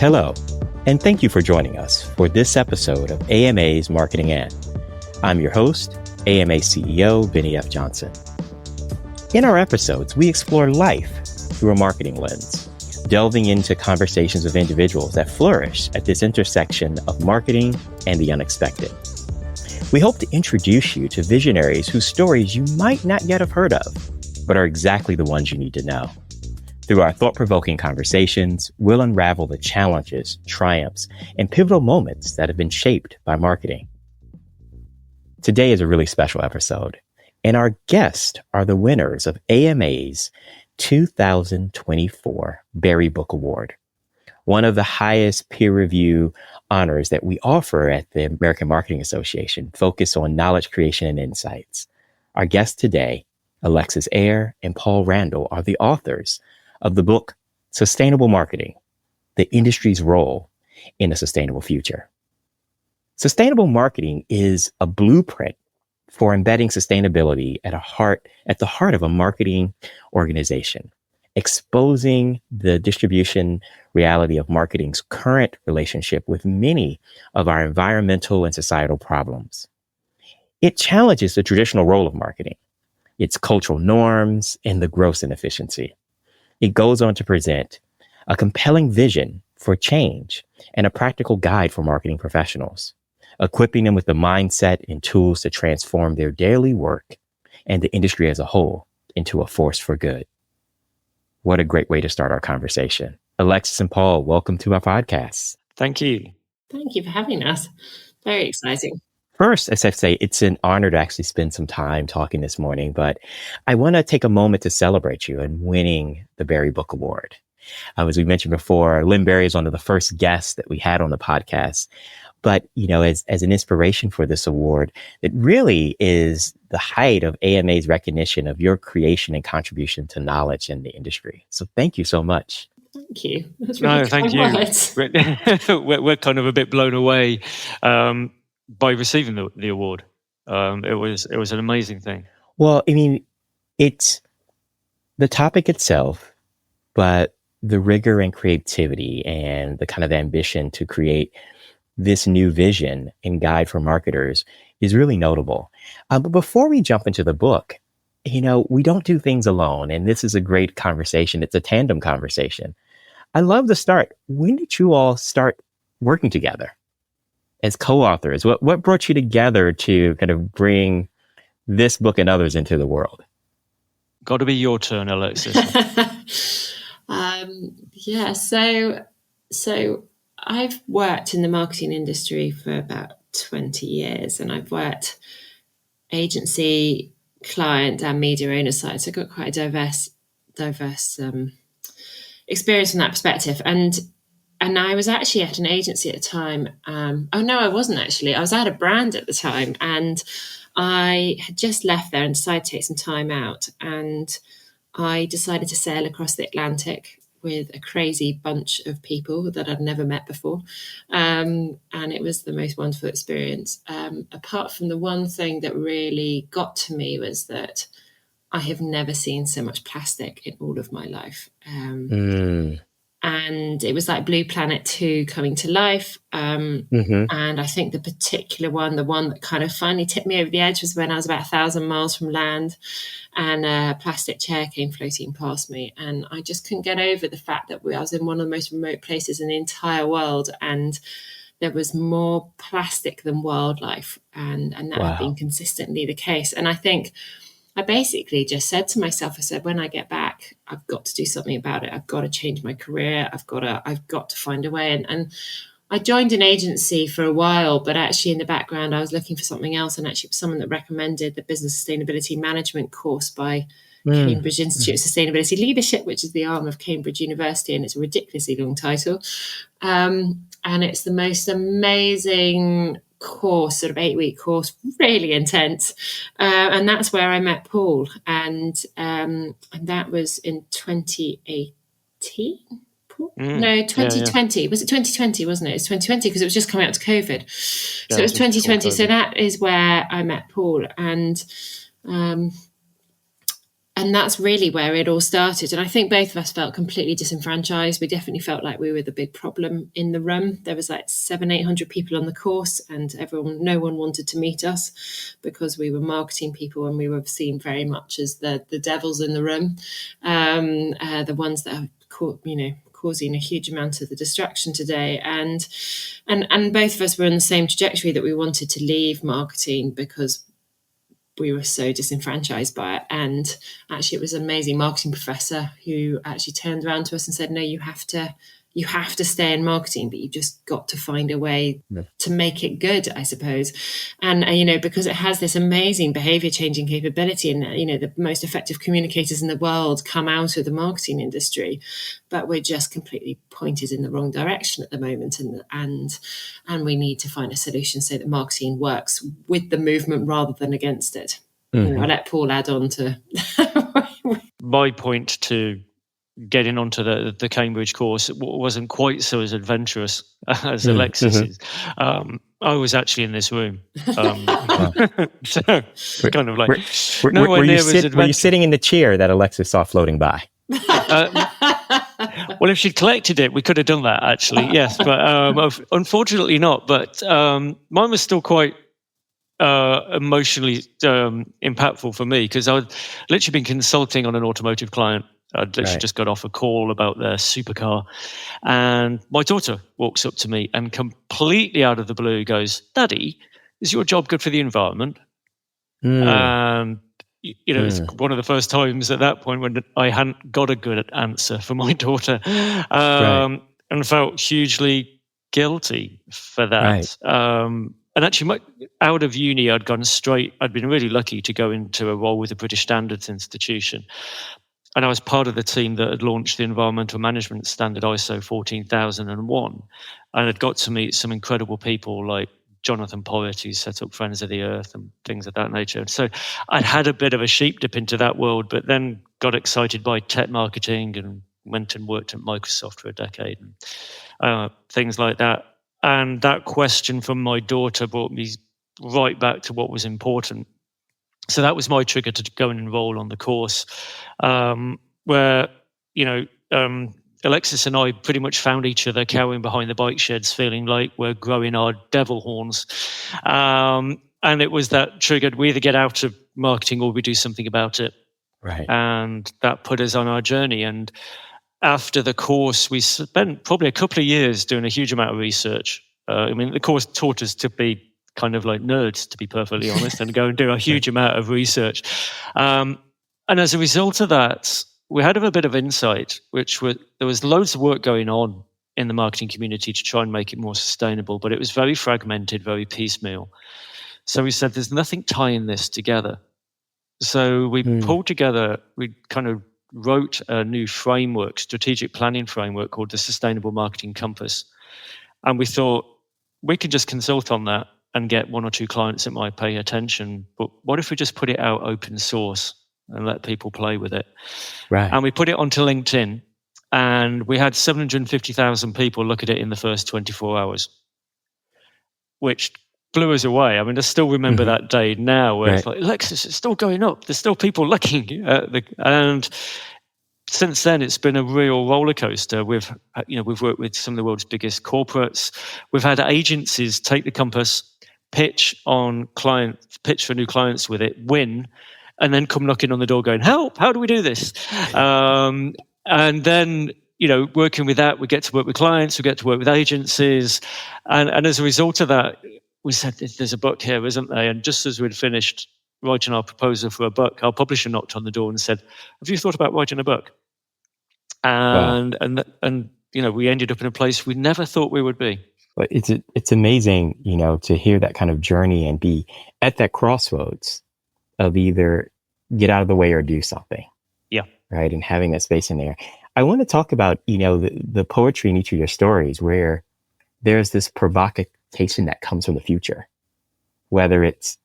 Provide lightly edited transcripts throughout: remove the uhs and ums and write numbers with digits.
Hello, and thank you for joining us for this episode of AMA's Marketing In. I'm your host, AMA CEO Bennie F Johnson. In our episodes, we explore life through a marketing lens, delving into conversations with individuals that flourish at this intersection of marketing and the unexpected. We hope to introduce you to visionaries whose stories you might not yet have heard of, but are exactly the ones you need to know. Through our thought-provoking conversations, we'll unravel the challenges, triumphs, and pivotal moments that have been shaped by marketing. Today is a really special episode, and our guests are the winners of AMA's 2024 Barry Book Award, one of the highest peer review honors that we offer at the American Marketing Association, focused on knowledge creation and insights. Our guests today, Alexis, Eyre, and Paul Randle, are the authors of the book, Sustainable Marketing, the Industry's Role in a Sustainable Future. Sustainable marketing is a blueprint for embedding sustainability at the heart of a marketing organization, exposing the distribution reality of marketing's current relationship with many of our environmental and societal problems. It challenges the traditional role of marketing, its cultural norms, and the gross inefficiency. It goes on to present a compelling vision for change and a practical guide for marketing professionals, equipping them with the mindset and tools to transform their daily work and the industry as a whole into a force for good. What a great way to start our conversation. Alexis and Paul, welcome to our podcast. Thank you. Thank you for having us. Very exciting. First, as I say, it's an honor to actually spend some time talking this morning, but I want to take a moment to celebrate you in winning the Barry Book Award. As we mentioned before, Lynn Barry is one of the first guests that we had on the podcast. But, as an inspiration for this award, it really is the height of AMA's recognition of your creation and contribution to knowledge in the industry. So thank you so much. Thank you. That's really Thank you. We're kind of a bit blown away by receiving the award. It was an amazing thing. Well, it's the topic itself, but the rigor and creativity and the kind of ambition to create this new vision and guide for marketers is really notable. But before we jump into the book, we don't do things alone. And this is a great conversation. It's a tandem conversation. I love the start. When did you all start working together as co-authors? What brought you together to kind of bring this book and others into the world? Got to be your turn, Alexis. So I've worked in the marketing industry for about 20 years, and I've worked agency, client, and media owner side. So I've got quite a diverse experience from that perspective. And I was actually at an agency at the time. I wasn't actually. I was at a brand at the time, and I had just left there and decided to take some time out. And I decided to sail across the Atlantic with a crazy bunch of people that I'd never met before. And it was the most wonderful experience. Apart from the one thing that really got to me was that I have never seen so much plastic in all of my life. And it was like Blue Planet 2 coming to life. And I think the particular one, the one that kind of finally tipped me over the edge, was when I was about 1,000 miles from land and a plastic chair came floating past me. And I just couldn't get over the fact that I was in one of the most remote places in the entire world. And there was more plastic than wildlife. And that had been consistently the case. And I think I basically just said to myself, I said, when I get back, I've got to do something about it. I've got to change my career. I've got to find a way. And I joined an agency for a while, but actually in the background, I was looking for something else. And actually someone that recommended the Business Sustainability Management course by Cambridge Institute of Sustainability Leadership, which is the arm of Cambridge University. And it's a ridiculously long title. And it's the most amazing course, sort of 8-week course, really intense. And that's where I met Paul. And that was in 2018. No, 2020. Yeah. Was it 2020, wasn't it? It's 2020 because it was just coming out to COVID. So it was 2020. So that is where I met Paul. And that's really where it all started. And I think both of us felt completely disenfranchised. We definitely felt like we were the big problem in the room. There was like 700-800 people on the course, and no one wanted to meet us because we were marketing people, and we were seen very much as the devils in the room, the ones that are causing a huge amount of the distraction today. And both of us were on the same trajectory, that we wanted to leave marketing because we were so disenfranchised by it. And actually, it was an amazing marketing professor who actually turned around to us and said, no, you have to stay in marketing, but you've just got to find a way to make it good, I suppose. And, because it has this amazing behavior changing capability, and, the most effective communicators in the world come out of the marketing industry, but we're just completely pointed in the wrong direction at the moment. And we need to find a solution so that marketing works with the movement rather than against it. Mm-hmm. I let Paul add on to my point to getting onto the Cambridge course. It wasn't quite so as adventurous as Alexis is. I was actually in this room. So kind of like were you sitting in the chair that Alexis saw floating by? Well, if she'd collected it, we could have done that, actually, yes. But unfortunately not. But mine was still quite emotionally impactful for me, because I'd literally been consulting on an automotive client. I'd literally just got off a call about their supercar. And my daughter walks up to me and completely out of the blue goes, "Daddy, is your job good for the environment?" And it's one of the first times at that point when I hadn't got a good answer for my daughter, and felt hugely guilty for that. And actually, out of uni, I'd been really lucky to go into a role with the British Standards Institution. And I was part of the team that had launched the environmental management standard ISO 14001. And I'd got to meet some incredible people like Jonathan Porritt, who set up Friends of the Earth and things of that nature. So I'd had a bit of a sheep dip into that world, but then got excited by tech marketing and went and worked at Microsoft for a decade and things like that. And that question from my daughter brought me right back to what was important. So that was my trigger to go and enroll on the course, where, Alexis and I pretty much found each other cowering behind the bike sheds, feeling like we're growing our devil horns. And it was that triggered, we either get out of marketing or we do something about it. Right. And that put us on our journey. And after the course, we spent probably a couple of years doing a huge amount of research. The course taught us to be kind of like nerds, to be perfectly honest, and go and do a huge amount of research. And as a result of that, we had a bit of insight, there was loads of work going on in the marketing community to try and make it more sustainable, but it was very fragmented, very piecemeal. So we said, there's nothing tying this together. So we pulled together, we kind of wrote a new framework, strategic planning framework called the Sustainable Marketing Compass. And we thought, we could just consult on that and get one or two clients that might pay attention. But what if we just put it out open source and let people play with it? Right. And we put it onto LinkedIn, and we had 750,000 people look at it in the first 24 hours, which blew us away. I still remember that day now where it's like, Alexis, it's still going up. There's still people looking at and since then, it's been a real roller coaster. We've worked with some of the world's biggest corporates. We've had agencies take the compass, pitch for new clients with it, win, and then come knocking on the door going, help, how do we do this? And then, working with that, we get to work with clients, we get to work with agencies. And as a result of that, we said, there's a book here, isn't there? And just as we'd finished writing our proposal for a book, our publisher knocked on the door and said, have you thought about writing a book? And we ended up in a place we never thought we would be. But it's amazing, to hear that kind of journey and be at that crossroads of either get out of the way or do something. Yeah. Right. And having that space in there. I want to talk about, the poetry in each of your stories where there's this provocation that comes from the future, whether it's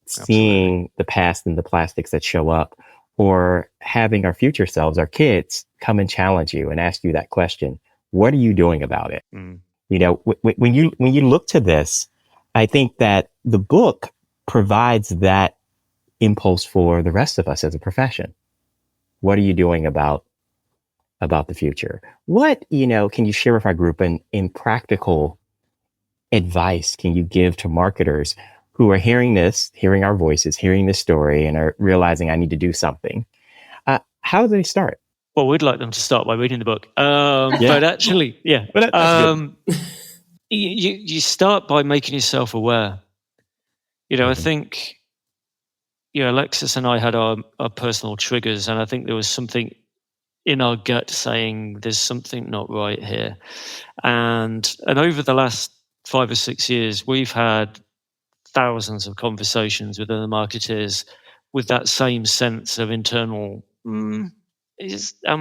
seeing the past and the plastics that show up, or having our future selves, our kids, come and challenge you and ask you that question. What are you doing about it? When you look to this, I think that the book provides that impulse for the rest of us as a profession. What are you doing about the future? What, can you share with our group in practical advice can you give to marketers who are hearing our voices, hearing this story, and are realizing I need to do something? How do they start? Well, we'd like them to start by reading the book. But actually, yeah. But that's good. You start by making yourself aware. I think, Alexis and I had our personal triggers, and I think there was something in our gut saying there's something not right here. And over the last 5 or 6 years, we've had thousands of conversations with other marketers with that same sense of internal, am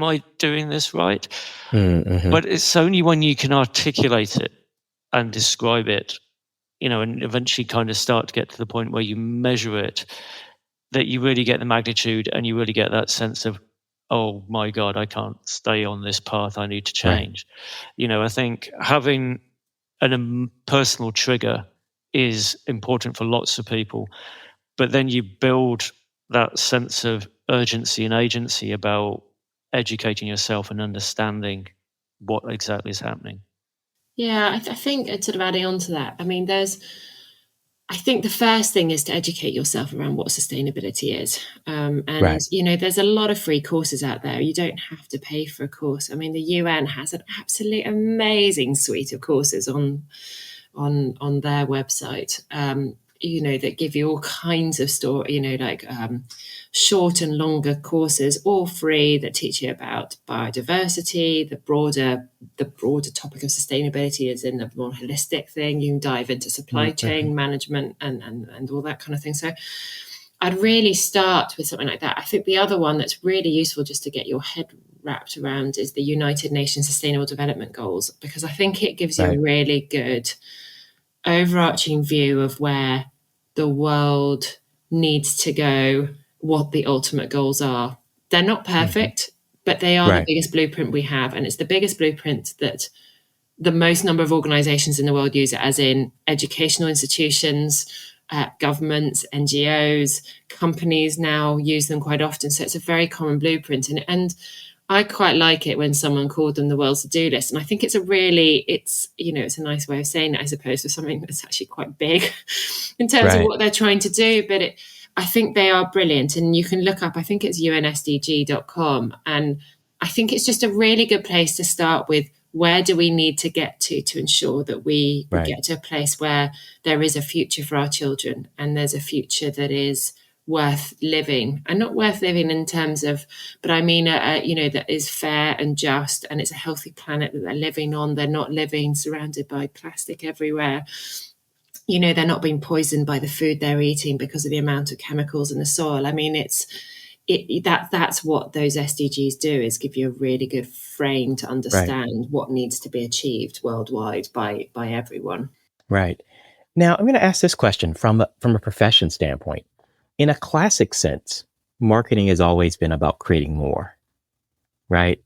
I doing this right? Mm-hmm. But it's only when you can articulate it and describe it, and eventually kind of start to get to the point where you measure it, that you really get the magnitude and you really get that sense of, oh my God, I can't stay on this path. I need to change. Right. I think having a personal trigger is important for lots of people, but then you build that sense of urgency and agency about educating yourself and understanding what exactly is happening. Yeah, I think sort of adding on to that, I mean, I think the first thing is to educate yourself around what sustainability is. And, there's a lot of free courses out there. You don't have to pay for a course. I mean, the UN has an absolutely amazing suite of courses on their website, that give you all kinds of short and longer courses, all free, that teach you about biodiversity, the broader topic of sustainability is in the more holistic thing. You can dive into supply chain management and all that kind of thing. So I'd really start with something like that. I think the other one that's really useful just to get your head wrapped around is the United Nations Sustainable Development Goals, because I think it gives you a really good overarching view of where the world needs to go, what the ultimate goals are. They're not perfect, but they are the biggest blueprint we have. And it's the biggest blueprint that the most number of organizations in the world use it, as in educational institutions, governments, NGOs, companies now use them quite often. So it's a very common blueprint. And I quite like it when someone called them the world's to-do list. And I think it's a nice way of saying it, I suppose, for something that's actually quite big in terms of what they're trying to do. But I think they are brilliant. And you can look up, I think it's unsdg.com. And I think it's just a really good place to start with. Where do we need to get to ensure that we get to a place where there is a future for our children, and there's a future that is worth living, and not worth living in terms of, but I mean, that is fair and just, and it's a healthy planet that they're living on. They're not living surrounded by plastic everywhere. They're not being poisoned by the food they're eating because of the amount of chemicals in the soil. I mean, that's what those SDGs do, is give you a really good frame to understand what needs to be achieved worldwide by everyone. Right. Now, I'm going to ask this question from a profession standpoint. In a classic sense, marketing has always been about creating more, right?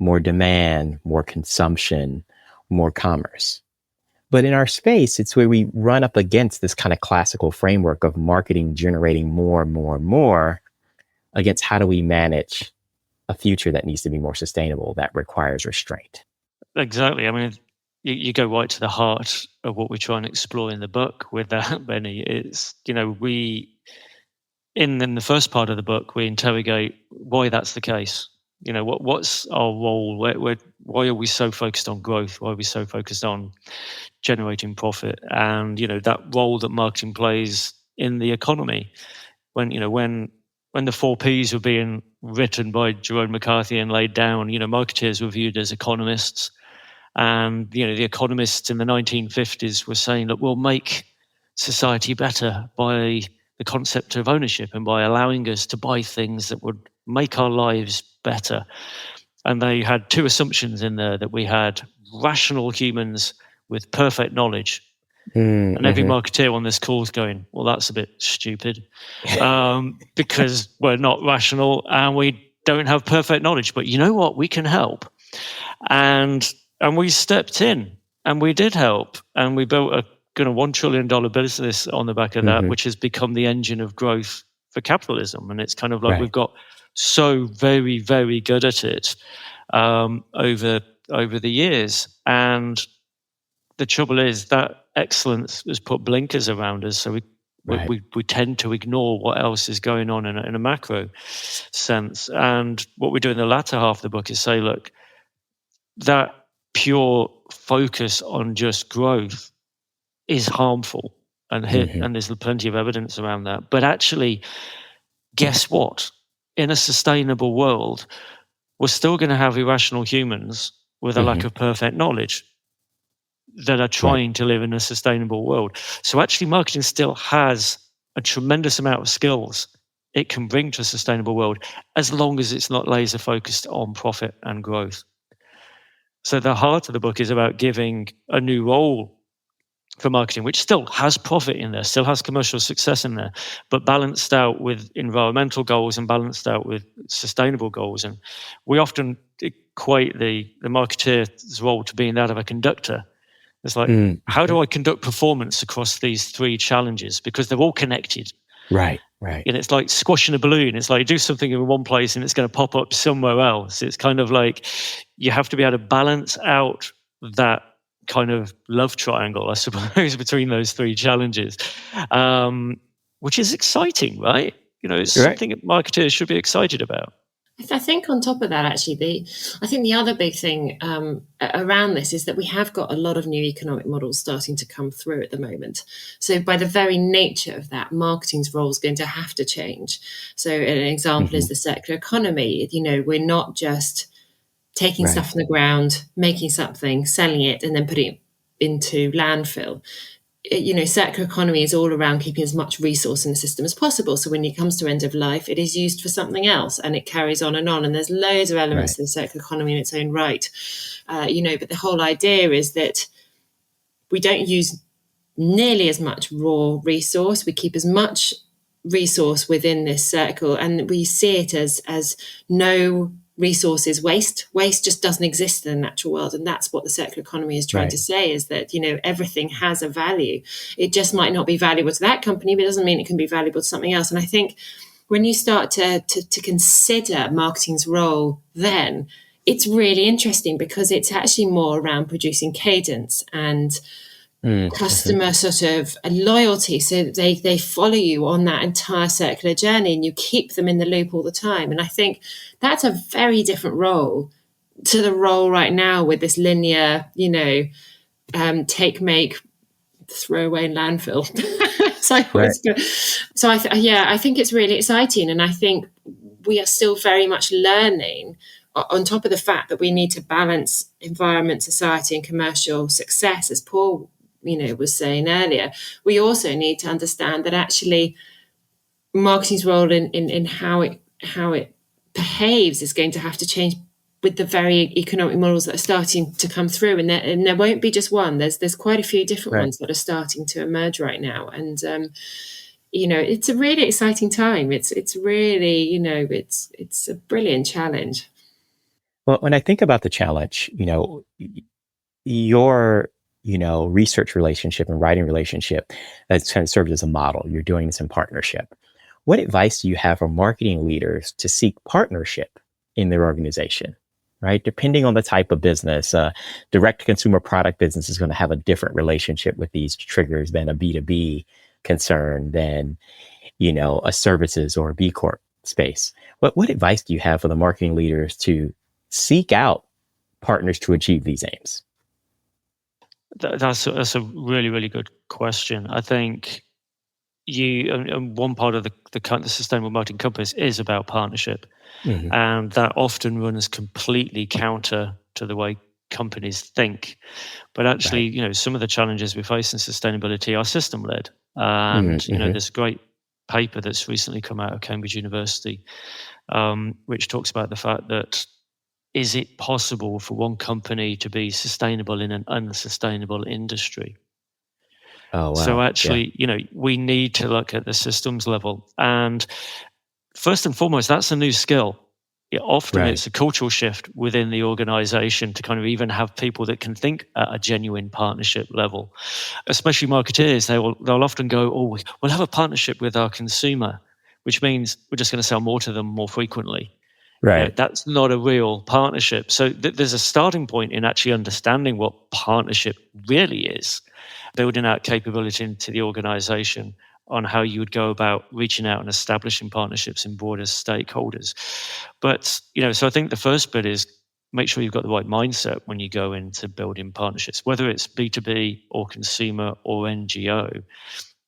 More demand, more consumption, more commerce. But in our space, it's where we run up against this kind of classical framework of marketing generating more, against how do we manage a future that needs to be more sustainable, that requires restraint. Exactly. I mean, you go right to the heart of what we're trying to explore in the book with that, Benny. It's, we, in the first part of the book, we interrogate why that's the case. What's our role? Why are we so focused on growth? Why are we so focused on generating profit? And, that role that marketing plays in the economy. When the 4 Ps were being written by Jerome McCarthy and laid down, marketeers were viewed as economists. And, the economists in the 1950s were saying, look, we'll make society better by the concept of ownership and by allowing us to buy things that would make our lives better. And they had 2 assumptions in there, that we had rational humans with perfect knowledge. And every marketeer on this call is going, well, that's a bit stupid, because we're not rational and we don't have perfect knowledge. But you know what? We can help. And we stepped in and we did help. And we built a $1 trillion business on the back of that, which has become the engine of growth for capitalism. And it's kind of like we've got so very, very good at it over the years. And the trouble is that excellence has put blinkers around us, so we tend to ignore what else is going on in a macro sense. And what we do in the latter half of the book is say, look, that pure focus on just growth is harmful, and there's plenty of evidence around that. But actually, guess what? In a sustainable world, we're still going to have irrational humans with a lack of perfect knowledge that are trying to live in a sustainable world. So actually, marketing still has a tremendous amount of skills it can bring to a sustainable world, as long as it's not laser focused on profit and growth. So the heart of the book is about giving a new role for marketing, which still has profit in there, still has commercial success in there, but balanced out with environmental goals and balanced out with sustainable goals. And we often equate the marketeer's role to being that of a conductor. It's like, how do I conduct performance across these three challenges? Because they're all connected. Right. And it's like squashing a balloon. It's like you do something in one place and it's going to pop up somewhere else. It's kind of like you have to be able to balance out that kind of love triangle, I suppose, between those three challenges, which is exciting, right? It's something that marketers should be excited about. I think on top of that, actually, I think the other big thing around this is that we have got a lot of new economic models starting to come through at the moment. So by the very nature of that, marketing's role is going to have to change. So an example is the circular economy. We're not just taking stuff from the ground, making something, selling it, and then putting it into landfill. Circular economy is all around keeping as much resource in the system as possible. So when it comes to end of life, it is used for something else, and it carries on. And there's loads of elements to the circular economy in its own right. But the whole idea is that we don't use nearly as much raw resource. We keep as much resource within this circle, and we see it as no resources waste just doesn't exist in the natural world. And that's what the circular economy is trying to say, is that everything has a value. It just might not be valuable to that company, but it doesn't mean it can be valuable to something else. And I think when you start to consider marketing's role, then it's really interesting, because it's actually more around producing cadence and customer sort of loyalty, so that they follow you on that entire circular journey and you keep them in the loop all the time. And I think that's a very different role to the role right now with this linear, take, make, throw away in landfill. So I think it's really exciting. And I think we are still very much learning, on top of the fact that we need to balance environment, society, and commercial success, as Paul was saying earlier. We also need to understand that actually marketing's role in how it behaves is going to have to change with the very economic models that are starting to come through, and there won't be just one. There's quite a few different ones that are starting to emerge right now, and it's a really exciting time. It's really it's a brilliant challenge. Well, when I think about the challenge, your research relationship and writing relationship, that's kind of served as a model. You're doing this in partnership. What advice do you have for marketing leaders to seek partnership in their organization, right? Depending on the type of business, direct consumer product business is going to have a different relationship with these triggers than a B2B concern, than, a services or a B Corp space. What advice do you have for the marketing leaders to seek out partners to achieve these aims? That's a really, really good question. I think one part of the sustainable marketing compass is about partnership, and that often runs completely counter to the way companies think. But actually, some of the challenges we face in sustainability are system led, and there's a great paper that's recently come out of Cambridge University, which talks about the fact that, is it possible for one company to be sustainable in an unsustainable industry? Oh, wow. So actually, we need to look at the systems level. And first and foremost, that's a new skill. Often it's a cultural shift within the organization to kind of even have people that can think at a genuine partnership level. Especially marketeers, they'll often go, we'll have a partnership with our consumer. which means we're just going to sell more to them more frequently. Right. That's not a real partnership. So there's a starting point in actually understanding what partnership really is, building out capability into the organization on how you would go about reaching out and establishing partnerships in broader stakeholders. But, so I think the first bit is make sure you've got the right mindset when you go into building partnerships, whether it's B2B or consumer or NGO.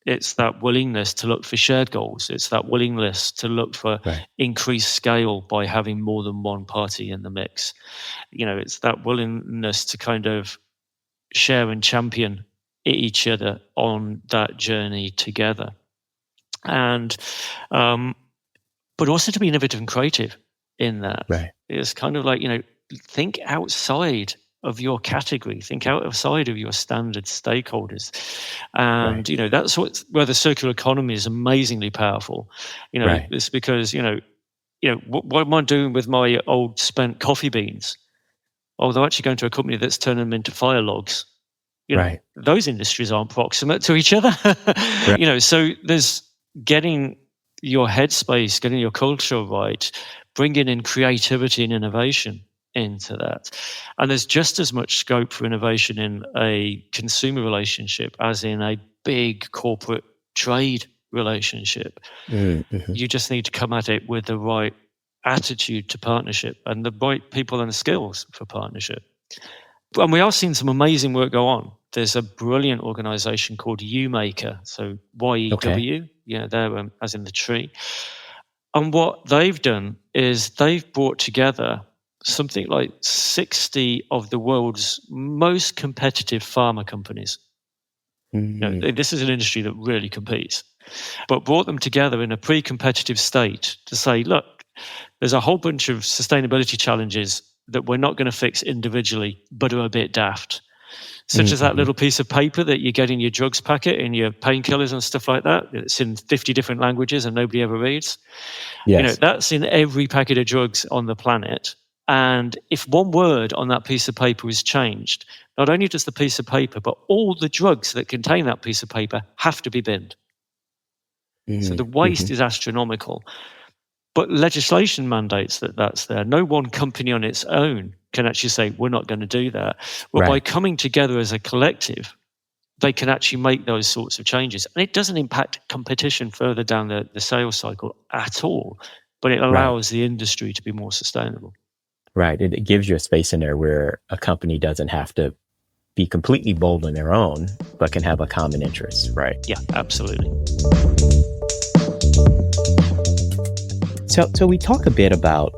It's that willingness to look for shared goals. It's that willingness to look for increased scale by having more than one party in the mix. It's that willingness to kind of share and champion each other on that journey together. And, but also to be innovative and creative in that. Right. It's kind of like, think outside of your category, think outside of your standard stakeholders. And, that's where the circular economy is amazingly powerful. It's because, what am I doing with my old spent coffee beans? Oh, they're actually going to a company that's turning them into fire logs. Those industries aren't proximate to each other. So there's getting your headspace, getting your culture right, bringing in creativity and innovation into that. And there's just as much scope for innovation in a consumer relationship as in a big corporate trade relationship. Mm-hmm. You just need to come at it with the right attitude to partnership and the right people and the skills for partnership. And we are seeing some amazing work go on. There's a brilliant organization called UMaker, so YEW, they're as in the tree. And what they've done is they've brought together something like 60 of the world's most competitive pharma companies. Mm-hmm. This is an industry that really competes, but brought them together in a pre-competitive state to say, look, there's a whole bunch of sustainability challenges that we're not going to fix individually, but are a bit daft. Such as that little piece of paper that you get in your drugs packet, in your painkillers and stuff like that. It's in 50 different languages and nobody ever reads. Yes. That's in every packet of drugs on the planet. And if one word on that piece of paper is changed, not only does the piece of paper, but all the drugs that contain that piece of paper have to be binned. So the waste is astronomical. But legislation mandates that that's there. No one company on its own can actually say, we're not going to do that. Well, by coming together as a collective, they can actually make those sorts of changes. And it doesn't impact competition further down the sales cycle at all, but it allows the industry to be more sustainable. Right. It gives you a space in there where a company doesn't have to be completely bold on their own, but can have a common interest, right? Yeah, absolutely. So we talk a bit about,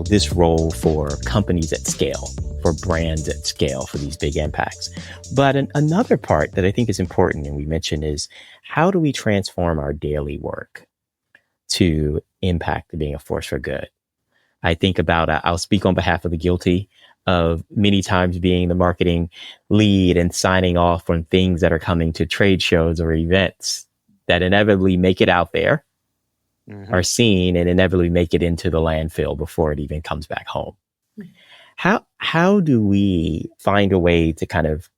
this role for companies at scale, for brands at scale, for these big impacts. But another part that I think is important, and we mentioned, is how do we transform our daily work to impact being a force for good? I think about, I'll speak on behalf of the guilty of many times being the marketing lead and signing off on things that are coming to trade shows or events that inevitably make it out there, are seen, and inevitably make it into the landfill before it even comes back home. How do we find a way to kind of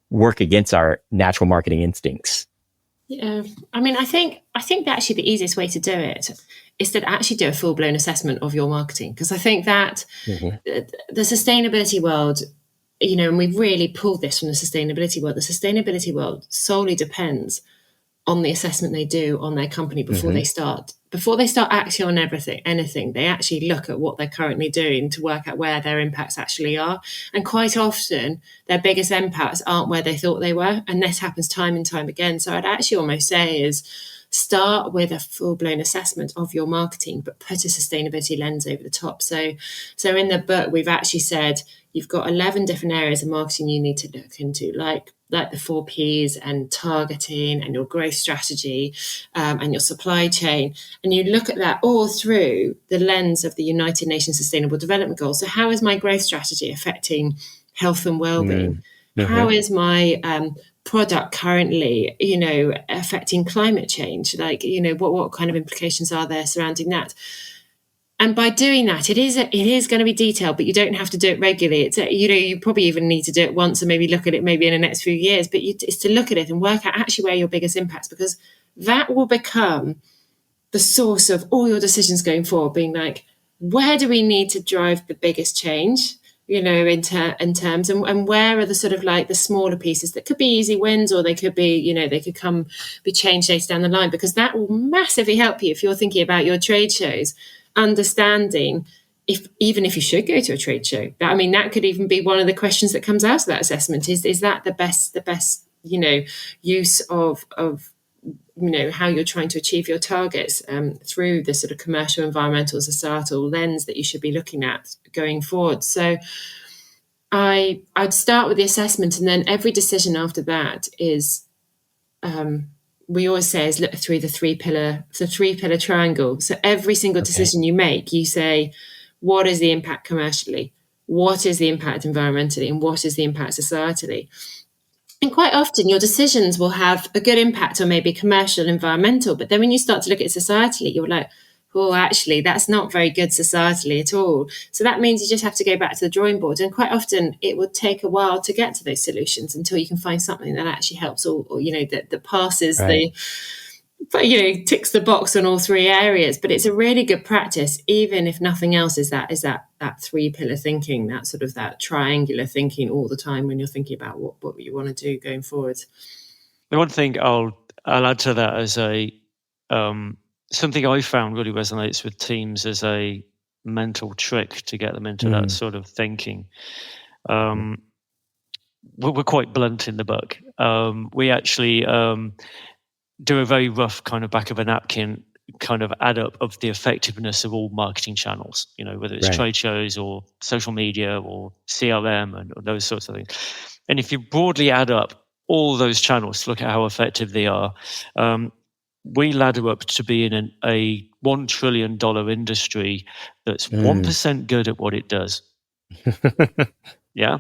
work against our natural marketing instincts? Yeah, I think that actually the easiest way to do it is to actually do a full-blown assessment of your marketing, because I think that the sustainability world, and we've really pulled this from the sustainability world. The sustainability world solely depends on the assessment they do on their company before they start acting on anything. They actually look at what they're currently doing to work out where their impacts actually are. And quite often their biggest impacts aren't where they thought they were. And this happens time and time again. So I'd actually almost say is start with a full-blown assessment of your marketing, but put a sustainability lens over the top. So in the book, we've actually said you've got 11 different areas of marketing you need to look into, like the 4 Ps and targeting and your growth strategy and your supply chain. And you look at that all through the lens of the United Nations Sustainable Development Goals. So how is my growth strategy affecting health and well-being? How is my product currently, affecting climate change? What kind of implications are there surrounding that? And by doing that, it is going to be detailed, but you don't have to do it regularly. It's you probably even need to do it once and maybe look at it maybe in the next few years. But it's to look at it and work out actually where your biggest impacts, because that will become the source of all your decisions going forward, being like, where do we need to drive the biggest change, in terms, and where are the sort of like the smaller pieces that could be easy wins, or they could be, they could be changed later down the line, because that will massively help you if you're thinking about your trade shows, understanding even if you should go to a trade show. I mean, that could even be one of the questions that comes out of that assessment, is that the best use of how you're trying to achieve your targets through the sort of commercial, environmental, societal lens that you should be looking at going forward. So I'd start with the assessment, and then every decision after that is, we always say, is look through the three pillar triangle. So every single decision you make, you say, what is the impact commercially? What is the impact environmentally? And what is the impact societally? And quite often your decisions will have a good impact on maybe commercial, environmental, but then when you start to look at it societally, you're like, oh, actually, that's not very good societally at all. So that means you just have to go back to the drawing board. And quite often it will take a while to get to those solutions until you can find something that actually helps, or that passes ticks the box on all three areas. But it's a really good practice, even if nothing else, is that three pillar thinking, that sort of that triangular thinking all the time when you're thinking about what you want to do going forward. The one thing I'll add to that as a something I found really resonates with teams as a mental trick to get them into that sort of thinking. We're quite blunt in the book. We actually do a very rough kind of back of a napkin kind of add up of the effectiveness of all marketing channels, whether it's trade shows or social media or CRM and those sorts of things. And if you broadly add up all those channels to look at how effective they are, we ladder up to be in a $1 trillion industry that's 1% good at what it does. Yeah.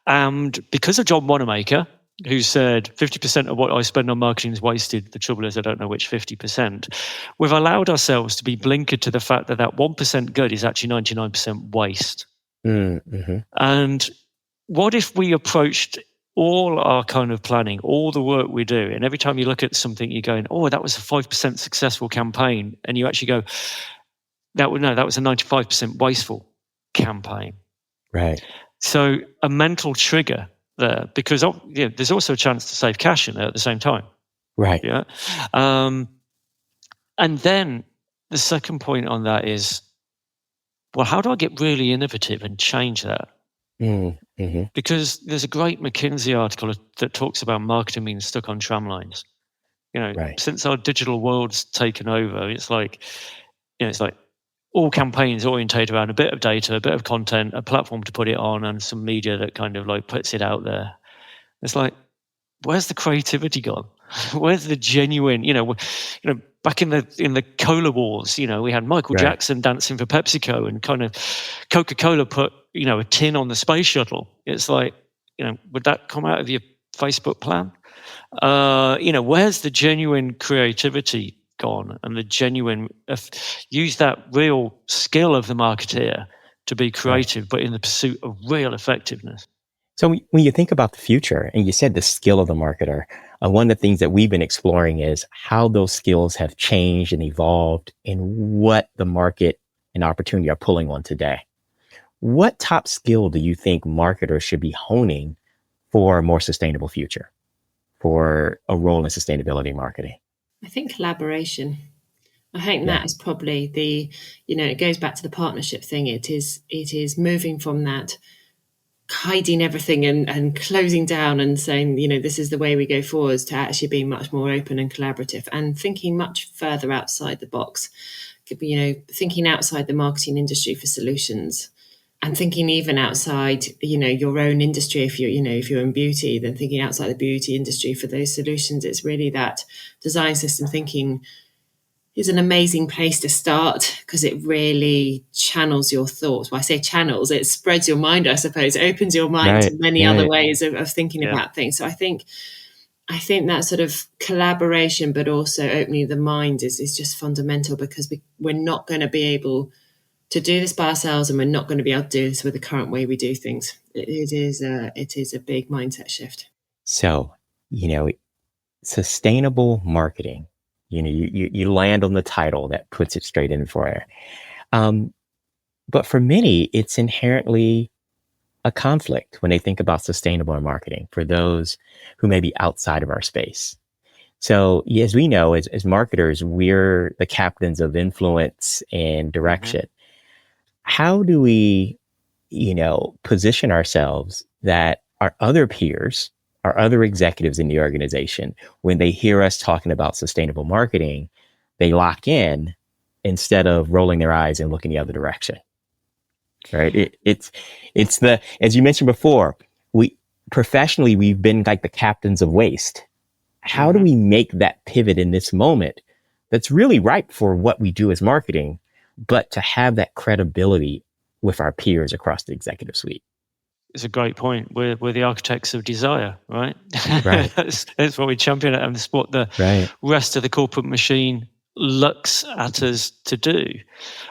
And because of John Wanamaker, who said 50% of what I spend on marketing is wasted, the trouble is I don't know which 50%, we've allowed ourselves to be blinkered to the fact that 1% good is actually 99% waste. Mm-hmm. And what if we approached all our kind of planning, all the work we do, and every time you look at something, you're going, oh, that was a 5% successful campaign, and you actually go, that was a 95% wasteful campaign. Right. So a mental trigger there, because there's also a chance to save cash in there at the same time. Right. Yeah. And then the second point on that is, well, how do I get really innovative and change that? Mm-hmm. Because there's a great McKinsey article that talks about marketing being stuck on tram lines. Since our digital world's taken over, it's like all campaigns orientate around a bit of data, a bit of content, a platform to put it on, and some media that kind of like puts it out there. It's like, where's the creativity gone? Where's the genuine? Back in the cola wars, we had Michael Jackson dancing for PepsiCo, and kind of Coca-Cola put a tin on the space shuttle. It's like, would that come out of your Facebook plan? Where's the genuine creativity gone, and the genuine use that real skill of the marketeer to be creative, but in the pursuit of real effectiveness? So when you think about the future, and you said the skill of the marketer, one of the things that we've been exploring is how those skills have changed and evolved, and what the market and opportunity are pulling on today. What top skill do you think marketers should be honing for a more sustainable future, for a role in sustainability marketing? I think collaboration. I think that is probably it goes back to the partnership thing. It is moving from that hiding everything and closing down and saying, this is the way we go forwards, to actually being much more open and collaborative and thinking much further outside the box. Thinking outside the marketing industry for solutions, and thinking even outside, your own industry. If you're in beauty, then thinking outside the beauty industry for those solutions. It's really that design system thinking is an amazing place to start, because it really channels your thoughts. When I say channels, it spreads your mind, I suppose. It opens your mind to many other ways of thinking about things. So I think that sort of collaboration, but also opening the mind is just fundamental, because we're not going to be able to do this by ourselves, and we're not going to be able to do this with the current way we do things. It is a big mindset shift. So, sustainable marketing, You land on the title that puts it straight in for you. But for many, it's inherently a conflict when they think about sustainable marketing for those who may be outside of our space. So as we know, as marketers, we're the captains of influence and direction. How do we, position ourselves that our other peers, our other executives in the organization, when they hear us talking about sustainable marketing, they lock in instead of rolling their eyes and looking the other direction? Right? It's the, as you mentioned before, professionally, we've been like the captains of waste. How do we make that pivot in this moment that's really ripe for what we do as marketing, but to have that credibility with our peers across the executive suite? It's a great point. We're the architects of desire, right? Right. that's what we champion at, and it's what the rest of the corporate machine looks at us to do.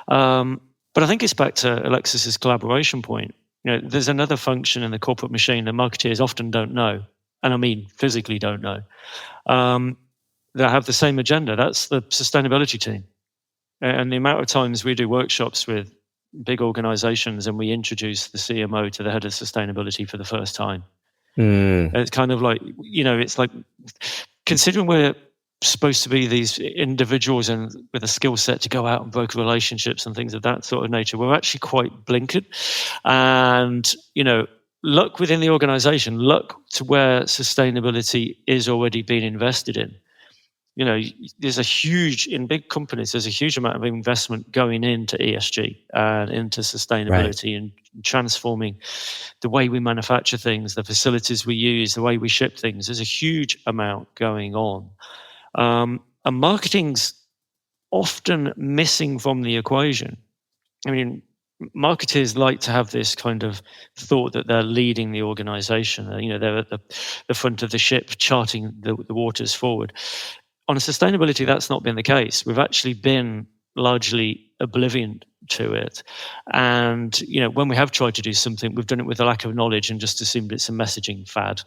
But I think it's back to Alexis's collaboration point. There's another function in the corporate machine that marketeers often don't know, and I mean physically don't know, that have the same agenda. That's the sustainability team. And the amount of times we do workshops with big organizations and we introduce the CMO to the head of sustainability for the first time. It's kind of like, it's like, considering we're supposed to be these individuals and with a skill set to go out and broker relationships and things of that sort of nature, we're actually quite blinkered. And, look within the organization, look to where sustainability is already being invested in. There's in big companies, there's a huge amount of investment going into ESG and into sustainability and transforming the way we manufacture things, the facilities we use, the way we ship things. There's a huge amount going on. And marketing's often missing from the equation. I mean, marketers like to have this kind of thought that they're leading the organization. They're at the front of the ship, charting the waters forward. On sustainability, that's not been the case. We've actually been largely oblivion to it. And, when we have tried to do something, we've done it with a lack of knowledge and just assumed it's a messaging fad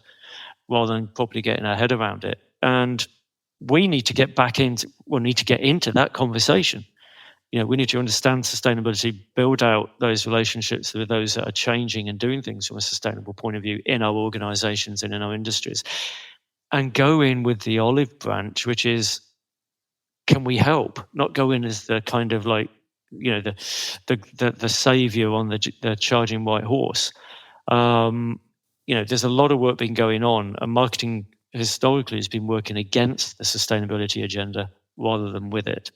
rather than properly getting our head around it. And we need to get into that conversation. We need to understand sustainability, build out those relationships with those that are changing and doing things from a sustainable point of view in our organizations and in our industries. And go in with the olive branch, which is, can we help? Not go in as the kind of like, the savior on the charging white horse. There's a lot of work been going on, and marketing historically has been working against the sustainability agenda rather than with it.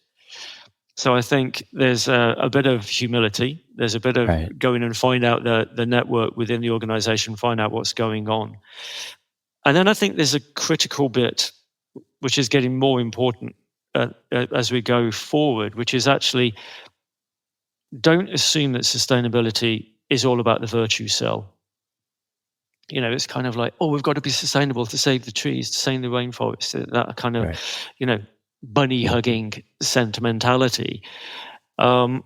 So I think there's a bit of humility. There's a bit of going and find out the network within the organization, find out what's going on. And then I think there's a critical bit, which is getting more important as we go forward, which is actually, don't assume that sustainability is all about the virtue cell. It's kind of like, we've got to be sustainable to save the trees, to save the rainforest, that kind of, bunny hugging sentimentality. The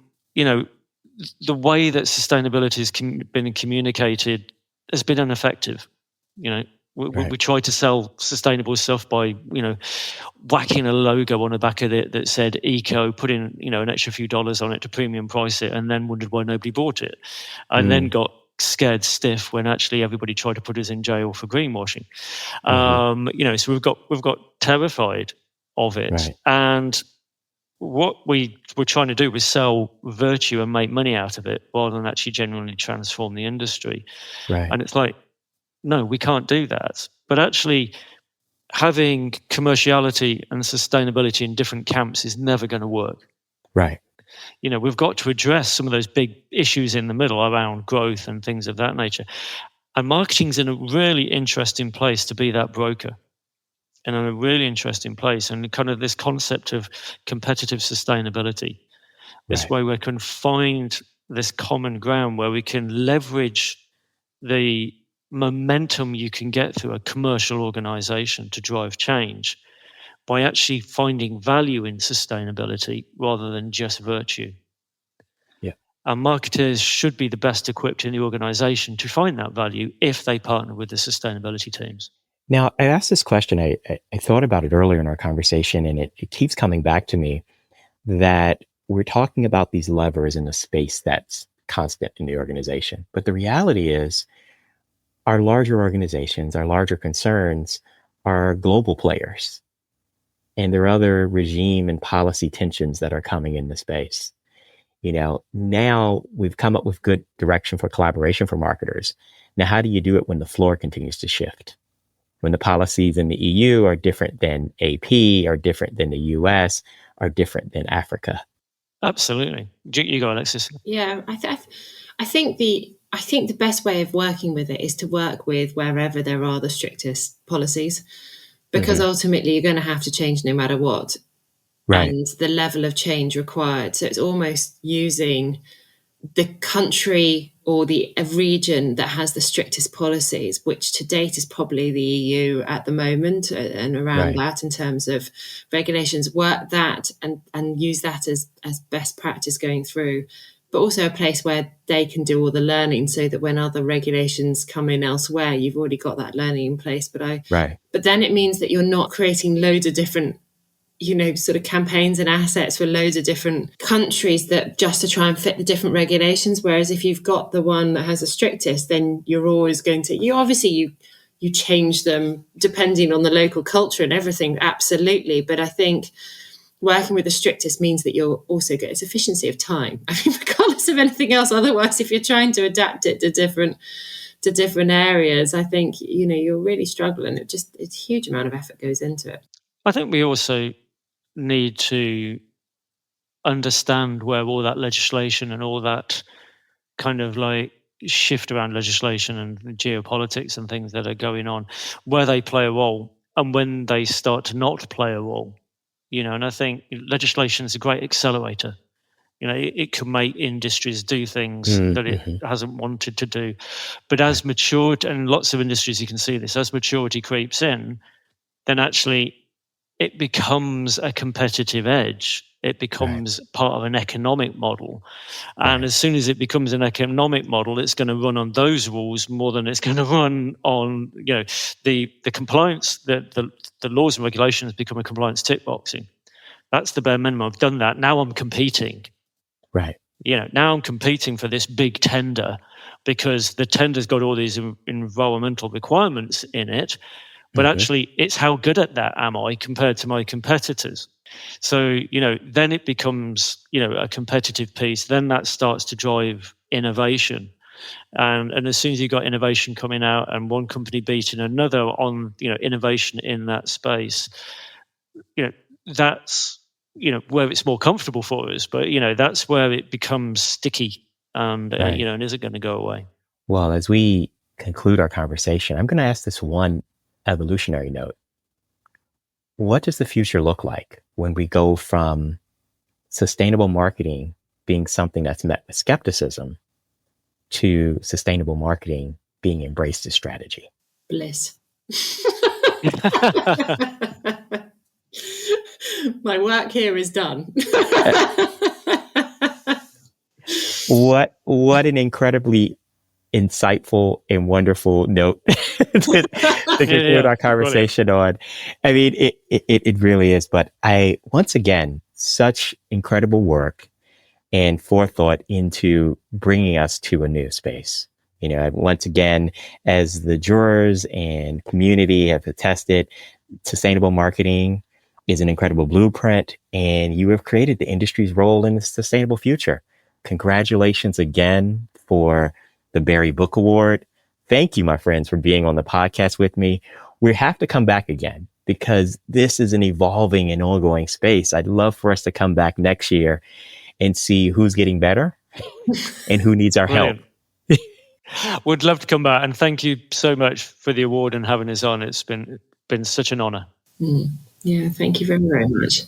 way that sustainability has been communicated has been ineffective. We try to sell sustainable stuff by, whacking a logo on the back of it that said eco, put in, an extra few dollars on it to premium price it, and then wondered why nobody bought it. And then got scared stiff when actually everybody tried to put us in jail for greenwashing. So we've got terrified of it. And what we were trying to do was sell virtue and make money out of it rather than actually genuinely transform the industry. And it's like, no, we can't do that. But actually, having commerciality and sustainability in different camps is never going to work. We've got to address some of those big issues in the middle around growth and things of that nature. And marketing's in a really interesting place to be that broker. And in a really interesting place. And kind of this concept of competitive sustainability. This way we can find this common ground where we can leverage the momentum you can get through a commercial organization to drive change by actually finding value in sustainability rather than just virtue. And marketers should be the best equipped in the organization to find that value if they partner with the sustainability teams. Now, I asked this question, I thought about it earlier in our conversation, and it keeps coming back to me that we're talking about these levers in a space that's constant in the organization. But the reality is our larger organizations, our larger concerns are global players. And there are other regime and policy tensions that are coming in the space. Now we've come up with good direction for collaboration for marketers. Now, how do you do it when the floor continues to shift? When the policies in the EU are different than AP, are different than the US, are different than Africa? Absolutely. You go, Alexis. Yeah, I think the best way of working with it is to work with wherever there are the strictest policies, because ultimately you're going to have to change no matter what. Right. And the level of change required. So it's almost using the country or the region that has the strictest policies, which to date is probably the EU at the moment, and around that in terms of regulations, work that and use that as best practice going through, but also a place where they can do all the learning so that when other regulations come in elsewhere, you've already got that learning in place. But then it means that you're not creating loads of different sort of campaigns and assets for loads of different countries that just to try and fit the different regulations. Whereas if you've got the one that has the strictest, then you're always going to, you change them depending on the local culture and everything. Absolutely. But I think working with the strictest means that you'll also get its efficiency of time. I mean, regardless of anything else. Otherwise, if you're trying to adapt it to different areas, I think, you're really struggling. It's a huge amount of effort goes into it. I think we also need to understand where all that legislation and all that kind of like shift around legislation and geopolitics and things that are going on, where they play a role and when they start to not play a role. And I think legislation is a great accelerator. It can make industries do things that it hasn't wanted to do. But as maturity, and lots of industries you can see this, as maturity creeps in, then actually it becomes a competitive edge. It becomes part of an economic model. And as soon as it becomes an economic model, it's going to run on those rules more than it's going to run on, the compliance, the laws and regulations become a compliance tick boxing. That's the bare minimum. I've done that. Now I'm competing. Right. Now I'm competing for this big tender because the tender's got all these environmental requirements in it. But actually, it's how good at that am I compared to my competitors. So, then it becomes, a competitive piece. Then that starts to drive innovation. And as soon as you've got innovation coming out and one company beating another on, innovation in that space, that's, where it's more comfortable for us. But, that's where it becomes sticky and, and isn't going to go away. Well, as we conclude our conversation, I'm going to ask this one evolutionary note. What does the future look like when we go from sustainable marketing being something that's met with skepticism to sustainable marketing being embraced as strategy? Bliss. My work here is done. What an incredibly insightful and wonderful note to conclude our conversation on. I mean, it really is. But once again, such incredible work and forethought into bringing us to a new space. Once again, as the jurors and community have attested, sustainable marketing is an incredible blueprint, and you have created the industry's role in the sustainable future. Congratulations again for the Barry Book Award. Thank you, my friends, for being on the podcast with me. We have to come back again because this is an evolving and ongoing space. I'd love for us to come back next year and see who's getting better and who needs our help. Would love to come back, and thank you so much for the award and having us on. It's been such an honor. Yeah, thank you very, very much.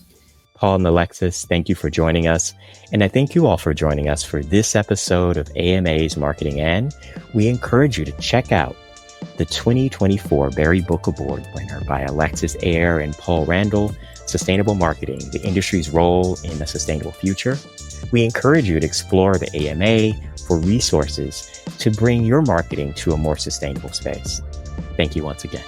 Paul and Alexis, thank you for joining us. And I thank you all for joining us for this episode of AMA's Marketing And. We encourage you to check out the 2024 Barry Book Award winner by Alexis, Eyre, and Paul Randle, Sustainable Marketing, the Industry's Role in a Sustainable Future. We encourage you to explore the AMA for resources to bring your marketing to a more sustainable space. Thank you once again.